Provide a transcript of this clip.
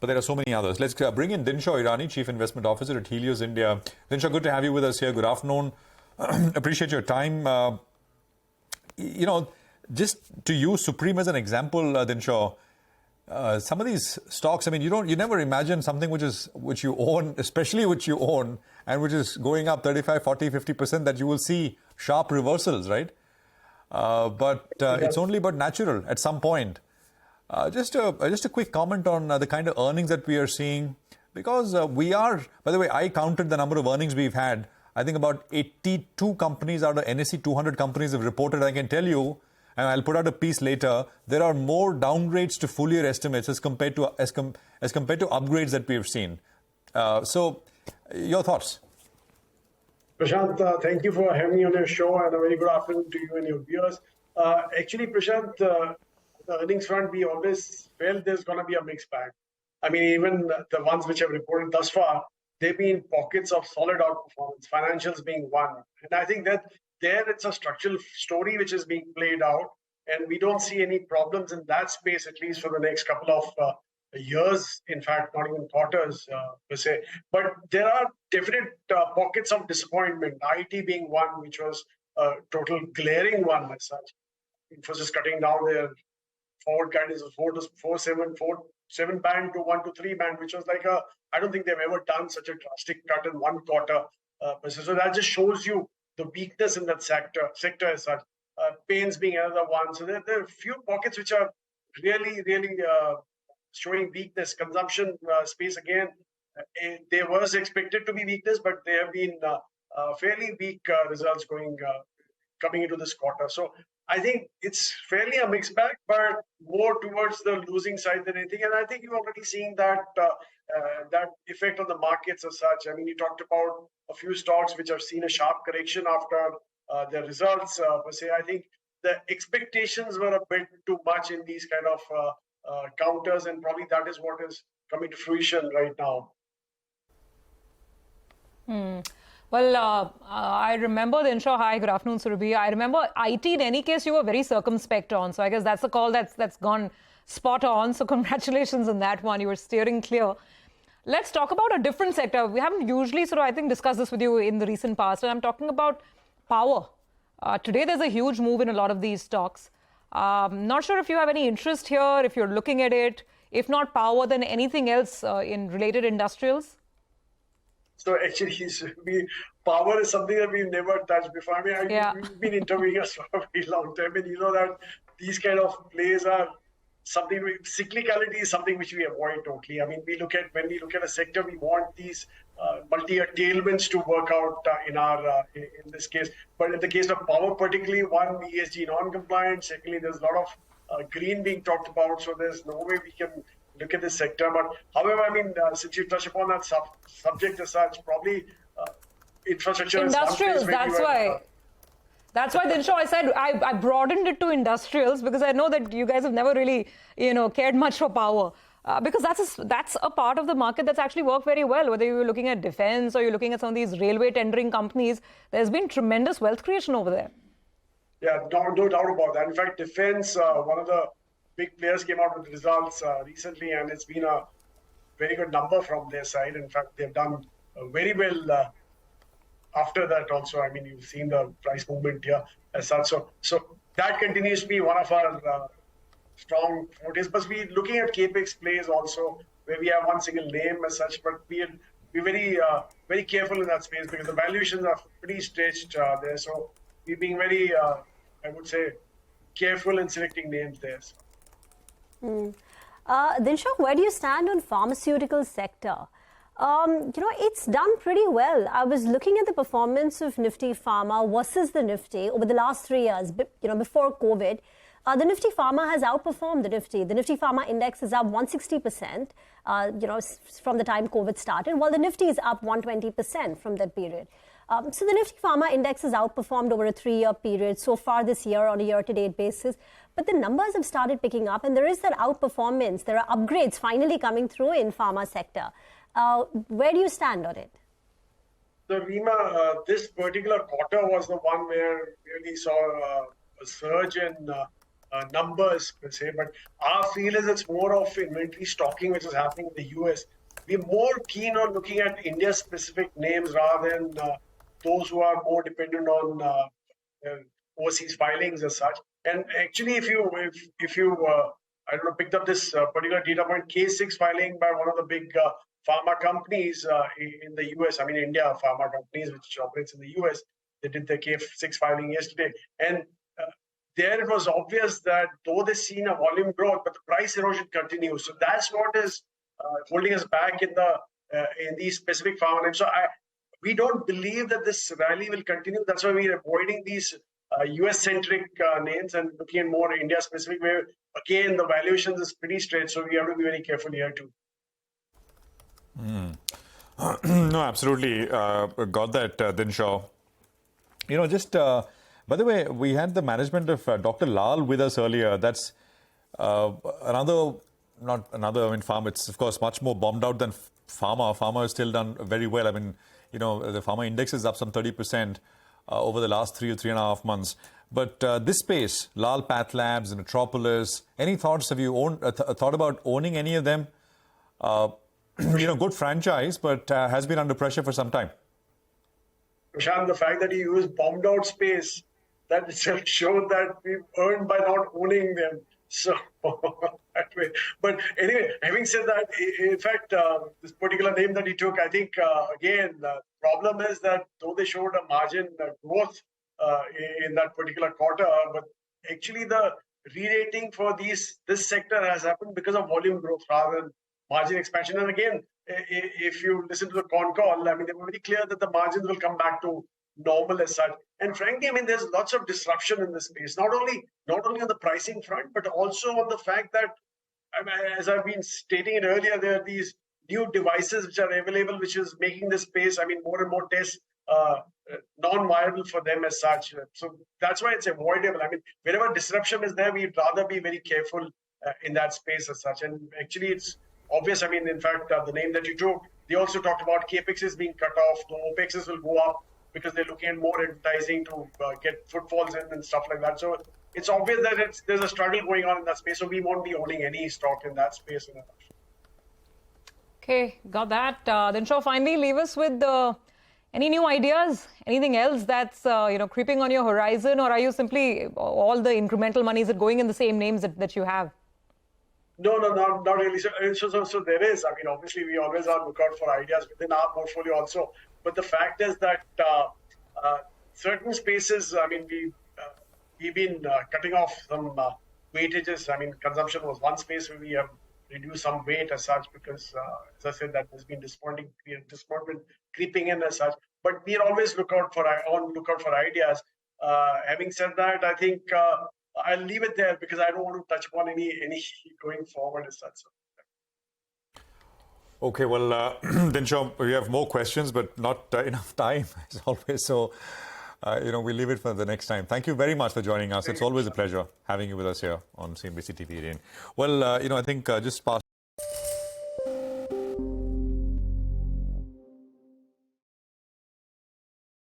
but there are so many others. Let's bring in Dinshaw Irani, Chief Investment Officer at Helios India. Dinshaw, good to have you with us here. Good afternoon. Appreciate your time. Just to use Supreme as an example, Dinshaw, some of these stocks, I mean, you never imagine something which you own, especially which you own, and which is going up 35, 40, 50%, that you will see sharp reversals, right? But it's only but natural at some point. Just a quick comment on the kind of earnings that we are seeing, because we are, by the way, I counted the number of earnings we've had. I think about 82 companies out of NSE 200 companies have reported. I can tell you, and I'll put out a piece later, there are more downgrades to full year estimates as compared to upgrades that we have seen. So, your thoughts? Prashant, thank you for having me on your show, and a very good afternoon to you and your viewers. Actually, Prashant, the earnings front, we always felt there's going to be a mixed bag. I mean, even the ones which have reported thus far, they've been pockets of solid outperformance, financials being one. And I think that there it's a structural story which is being played out, and we don't see any problems in that space, at least for the next couple of years, in fact, not even quarters per se. But there are definite pockets of disappointment, IT being one, which was a total glaring one as such. Infosys cutting down their forward guidance of 7 band to 1 to 3 band, which was like I don't think they've ever done such a drastic cut in one quarter. So that just shows you the weakness in that sector as such. Pains being another one. So there are a few pockets which are really showing weakness. Consumption space again, there was expected to be weakness, but there have been fairly weak results coming into this quarter. So I think it's fairly a mixed bag, but more towards the losing side than anything. And I think you're already seeing that effect on the markets as such. I mean, you talked about a few stocks which have seen a sharp correction after their results. Per se, I think the expectations were a bit too much in these kind of counters, and probably that is what is coming to fruition right now. Well, I remember Dinshaw. Hi, good afternoon, Surabhi. I remember IT, in any case, you were very circumspect on. So I guess that's a call that's gone spot on. So congratulations on that one. You were steering clear. Let's talk about a different sector. We haven't usually I think, discussed this with you in the recent past. And I'm talking about power. Today, there's a huge move in a lot of these stocks. Not sure if you have any interest here, if you're looking at it. If not power, then anything else in related industrials? So actually, power is something that we've never touched before. I mean, we've been interviewing us for a very long time, and you know that these kind of plays are something. Cyclicality is something which we avoid totally. I mean, when we look at a sector, we want these multi-year tailwinds to work out in this case. But in the case of power, particularly, one, ESG non-compliant. Secondly, there's a lot of green being talked about, so there's no way we can look at this sector. But however, I mean, since you touch upon that subject as such, probably infrastructure industrials, that's why. That's why, Dinshaw, I said I broadened it to industrials, because I know that you guys have never really, cared much for power. Because that's a part of the market that's actually worked very well. Whether you're looking at defense or you're looking at some of these railway tendering companies, there's been tremendous wealth creation over there. Yeah, no doubt about that. In fact, defense, one of the big players came out with results recently, and it's been a very good number from their side. In fact, they've done very well after that also. I mean, you've seen the price movement here as such. So that continues to be one of our strong fortes. But we're looking at capex plays also, where we have one single name as such, but we're very careful in that space, because the valuations are pretty stretched there. So we're being very, I would say, careful in selecting names there. Dinshaw, where do you stand on pharmaceutical sector? It's done pretty well. I was looking at the performance of Nifty Pharma versus the Nifty over the last 3 years, before COVID. The Nifty Pharma has outperformed the Nifty. The Nifty Pharma index is up 160%, from the time COVID started, while the Nifty is up 120% from that period. So the Nifty Pharma index has outperformed over a 3-year period so far this year on a year-to-date basis. But the numbers have started picking up, and there is that outperformance. There are upgrades finally coming through in pharma sector. Where do you stand on it? So, Reema, this particular quarter was the one where we really saw a surge in numbers per se, but our feel is it's more of inventory stocking which is happening in the US. We're more keen on looking at India-specific names rather than those who are more dependent on overseas filings as such. And actually, if you I don't know, picked up this particular data point, K6 filing by one of the big pharma companies in the US. I mean, India pharma companies which operates in the US. They did the K6 filing yesterday, and there it was obvious that though they've seen a volume growth, but the price erosion continues. So that's what is holding us back in these specific pharma names. So we don't believe that this rally will continue. That's why we're avoiding these US-centric names and looking at more India-specific, where again the valuations is pretty straight. So we have to be very careful here too. No, absolutely. Got that, Dinshaw. You know, just by the way, we had the management of Dr. Lal with us earlier. That's pharma. It's of course much more bombed out than pharma. Pharma has still done very well. I mean, you know, the pharma index is up some 30% over the last 3.5 months. But this space, Lal Path Labs, Metropolis, any thoughts? Have you thought about owning any of them? You know, good franchise, but has been under pressure for some time. Prashant, the fact that you use bombed out space, that itself showed that we've earned by not owning them. So that way. But anyway, having said that, in fact, this particular name that he took, I think again the problem is that though they showed a margin growth in that particular quarter, but actually the re-rating for this sector has happened because of volume growth rather than margin expansion. And again, if you listen to the con call, I mean, they were very clear that the margins will come back to normal as such. And frankly, I mean, there's lots of disruption in this space, not only on the pricing front, but also on the fact that, I mean, as I've been stating it earlier, there are these new devices which are available, which is making this space, I mean, more and more tests non-viable for them as such. So that's why it's avoidable. I mean, wherever disruption is there, we'd rather be very careful in that space as such. And actually, it's obvious. I mean, in fact, the name that you took, they also talked about CapEx being cut off. The OpEx will go up because they're looking at more advertising to get footfalls in and stuff like that. So it's obvious that there's a struggle going on in that space. So we won't be owning any stock in that space. Okay, got that. Dinshaw, finally, leave us with any new ideas? Anything else that's creeping on your horizon, or are you simply all the incremental money, is it going in the same names that you have? No, not really. So there is. I mean, obviously, we always are lookout for ideas within our portfolio also. But the fact is that certain spaces, I mean, we've been cutting off some weightages. I mean, consumption was one space where we have reduced some weight as such because, as I said, that has been disappointment creeping in as such. But we always look out for ideas. Having said that, I think I'll leave it there because I don't want to touch upon any going forward as such. Okay, well, Dinshaw, we have more questions, but not enough time, as always. So, we'll leave it for the next time. Thank you very much for joining us. It's always a pleasure having you with us here on CNBC-TV18. Well, I think just past